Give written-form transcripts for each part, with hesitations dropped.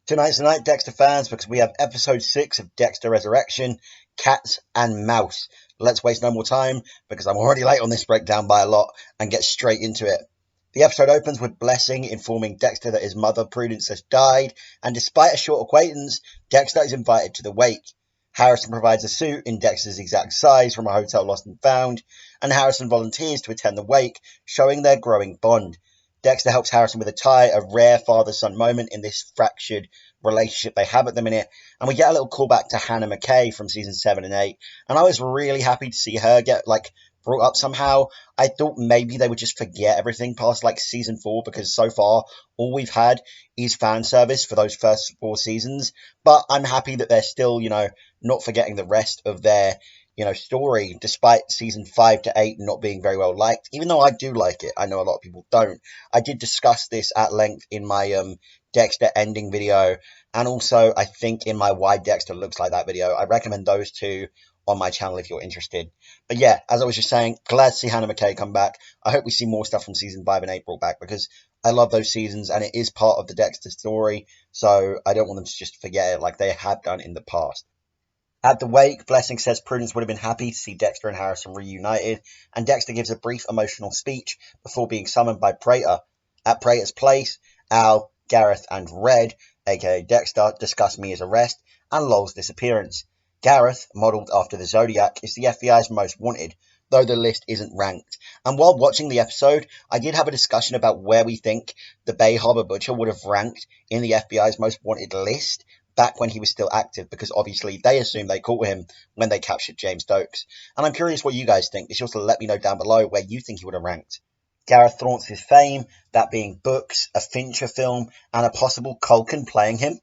Tonight's the night, Dexter fans, because we have episode 6 of Dexter Resurrection, Cats and Mouse. Let's waste no more time, because I'm already late on this breakdown by a lot, and get straight into it. The episode opens with Blessing informing Dexter that his mother, Prudence, has died, and despite a short acquaintance, Dexter is invited to the wake. Harrison provides a suit in Dexter's exact size from a hotel lost and found, and Harrison volunteers to attend the wake, showing their growing bond. Dexter helps Harrison with a tie, a rare father-son moment in this fractured relationship they have at the minute, and we get a little callback to Hannah McKay from season 7 and 8, and I was really happy to see her get, brought up somehow. I thought maybe they would just forget everything past, season 4, because so far, all we've had is fan service for those first 4 seasons, but I'm happy that they're still, not forgetting the rest of their story, despite season 5 to 8 not being very well liked, even though I do like it. I know a lot of people don't. I did discuss this at length in my Dexter ending video, and also I think in my Why Dexter Looks Like That video. I recommend those two on my channel if you're interested. But yeah, as I was just saying, glad to see Hannah McKay come back. I hope we see more stuff from season 5 and 8 brought back, because I love those seasons and it is part of the Dexter story, so I don't want them to just forget it like they have done in the past. At the wake, Blessing says Prudence would have been happy to see Dexter and Harrison reunited, and Dexter gives a brief emotional speech before being summoned by Prater. At Prater's place, Al, Gareth, and Red, aka Dexter, discuss Mia's arrest and Lowell's disappearance. Gareth, modelled after the Zodiac, is the FBI's most wanted, though the list isn't ranked. And while watching the episode, I did have a discussion about where we think the Bay Harbor Butcher would have ranked in the FBI's most wanted list back when he was still active, because obviously they assume they caught him when they captured James Dokes. And I'm curious what you guys think. Be sure to let me know down below where you think he would have ranked. Gareth flaunts his fame, that being books, a Fincher film, and a possible Culkin playing him.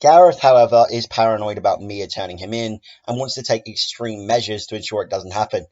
Gareth, however, is paranoid about Mia turning him in and wants to take extreme measures to ensure it doesn't happen.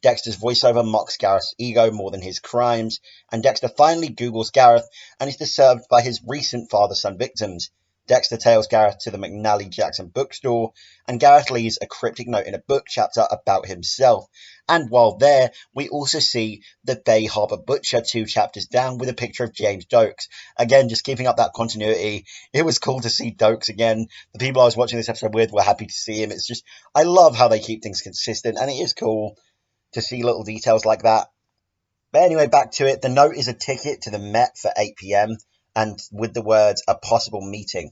Dexter's voiceover mocks Gareth's ego more than his crimes, and Dexter finally Googles Gareth and is disturbed by his recent father-son victims. Dexter tails Gareth to the McNally Jackson bookstore, and Gareth leaves a cryptic note in a book chapter about himself. And while there, we also see the Bay Harbor Butcher 2 chapters down with a picture of James Dokes. Again, just keeping up that continuity. It was cool to see Dokes again. The people I was watching this episode with were happy to see him. It's just, I love how they keep things consistent, and it is cool to see little details like that. But anyway, back to it. The note is a ticket to the Met for 8 p.m. and with the words, a possible meeting.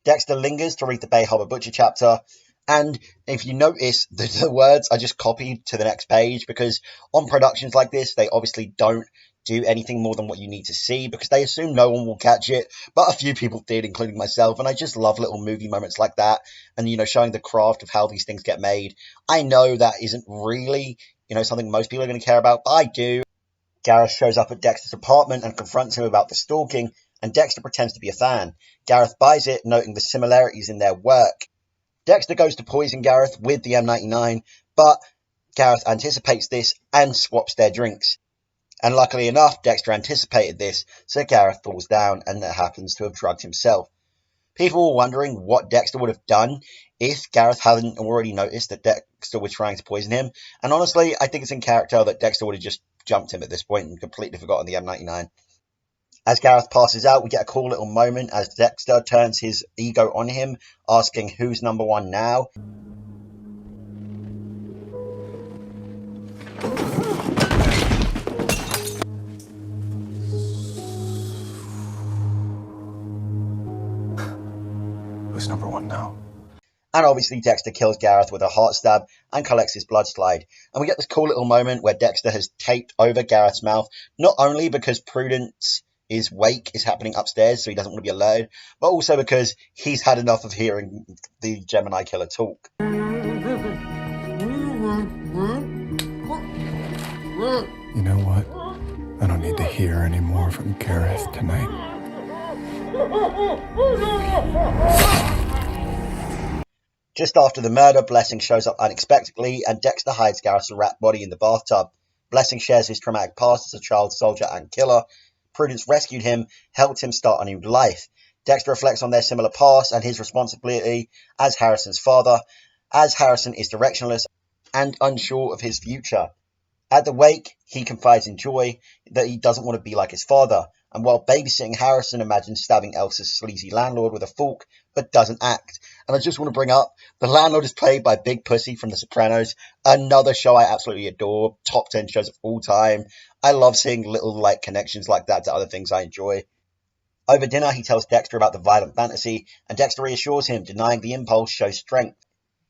Dexter lingers to read the Bay Harbor Butcher chapter, and if you notice, the words are just copied to the next page, because on productions like this, they obviously don't do anything more than what you need to see, because they assume no one will catch it, but a few people did, including myself, and I just love little movie moments like that, and, showing the craft of how these things get made. I know that isn't really, something most people are going to care about, but I do. Gareth shows up at Dexter's apartment and confronts him about the stalking, and Dexter pretends to be a fan. Gareth buys it, noting the similarities in their work. Dexter goes to poison Gareth with the M99, but Gareth anticipates this and swaps their drinks. And luckily enough, Dexter anticipated this, so Gareth falls down and happens to have drugged himself. People were wondering what Dexter would have done if Gareth hadn't already noticed that Dexter was trying to poison him, and honestly, I think it's in character that Dexter would have just jumped him at this point and completely forgotten the M99. As Gareth passes out, we get a cool little moment as Dexter turns his ego on him, asking who's number one now. Who's number one now? And obviously Dexter kills Gareth with a heart stab and collects his blood slide. And we get this cool little moment where Dexter has taped over Gareth's mouth, not only because Prudence his wake is happening upstairs, so he doesn't want to be alerted, but also because he's had enough of hearing the Gemini killer talk. You know what? I don't need to hear any more from Gareth tonight. Just after the murder, Blessing shows up unexpectedly, and Dexter hides Gareth's rat body in the bathtub. Blessing shares his traumatic past as a child soldier and killer. Prudence rescued him, helped him start a new life. Dexter reflects on their similar past and his responsibility as Harrison's father, as Harrison is directionless and unsure of his future. At the wake, he confides in Joy that he doesn't want to be like his father, and while babysitting Harrison imagines stabbing Elsa's sleazy landlord with a fork, but doesn't act. And I just want to bring up, the landlord is played by Big Pussy from The Sopranos, another show I absolutely adore, top 10 shows of all time. I love seeing little connections like that to other things I enjoy. Over dinner, he tells Dexter about the violent fantasy, and Dexter reassures him denying the impulse shows strength.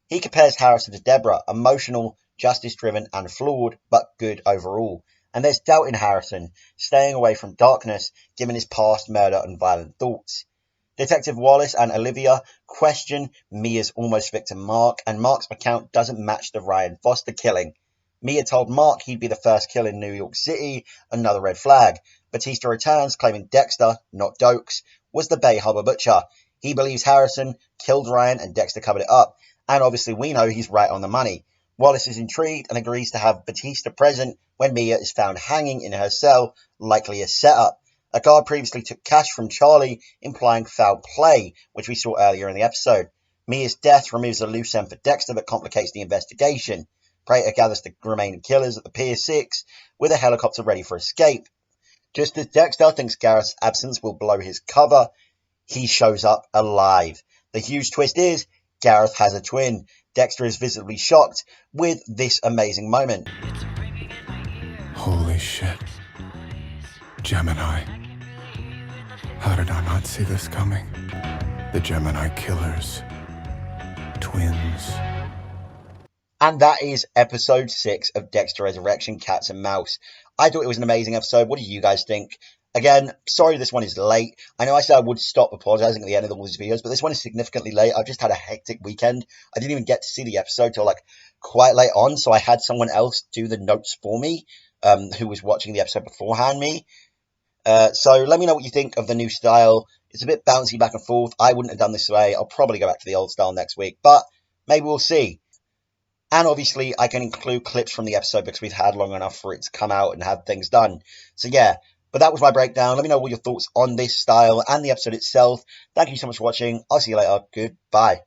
He compares Harrison to Deborah, emotional, justice-driven, and flawed, but good overall. And there's doubt in Harrison, staying away from darkness, given his past murder and violent thoughts. Detective Wallace and Olivia question Mia's almost victim Mark, and Mark's account doesn't match the Ryan Foster killing. Mia told Mark he'd be the first kill in New York City, another red flag. Batista returns, claiming Dexter, not Dokes, was the Bay Harbor butcher. He believes Harrison killed Ryan and Dexter covered it up, and obviously we know he's right on the money. Wallace is intrigued and agrees to have Batista present when Mia is found hanging in her cell, likely a setup. A guard previously took cash from Charlie, implying foul play, which we saw earlier in the episode. Mia's death removes a loose end for Dexter that complicates the investigation. Prater gathers the remaining killers at the Pier 6 with a helicopter ready for escape. Just as Dexter thinks Gareth's absence will blow his cover, he shows up alive. The huge twist is, Gareth has a twin. Dexter is visibly shocked with this amazing moment. Holy shit. Gemini. How did I not see this coming? The Gemini killers. Twins. And that is episode 6 of Dexter Resurrection, Cats and Mouse. I thought it was an amazing episode. What do you guys think? Again, sorry this one is late. I know I said I would stop apologizing at the end of all these videos, but this one is significantly late. I've just had a hectic weekend. I didn't even get to see the episode till quite late on, so I had someone else do the notes for me, who was watching the episode beforehand me. So let me know what you think of the new style. It's a bit bouncy back and forth. I wouldn't have done this way. I'll probably go back to the old style next week, but maybe we'll see. And obviously, I can include clips from the episode because we've had long enough for it to come out and have things done. So yeah, but that was my breakdown. Let me know what your thoughts on this style and the episode itself. Thank you so much for watching. I'll see you later. Goodbye.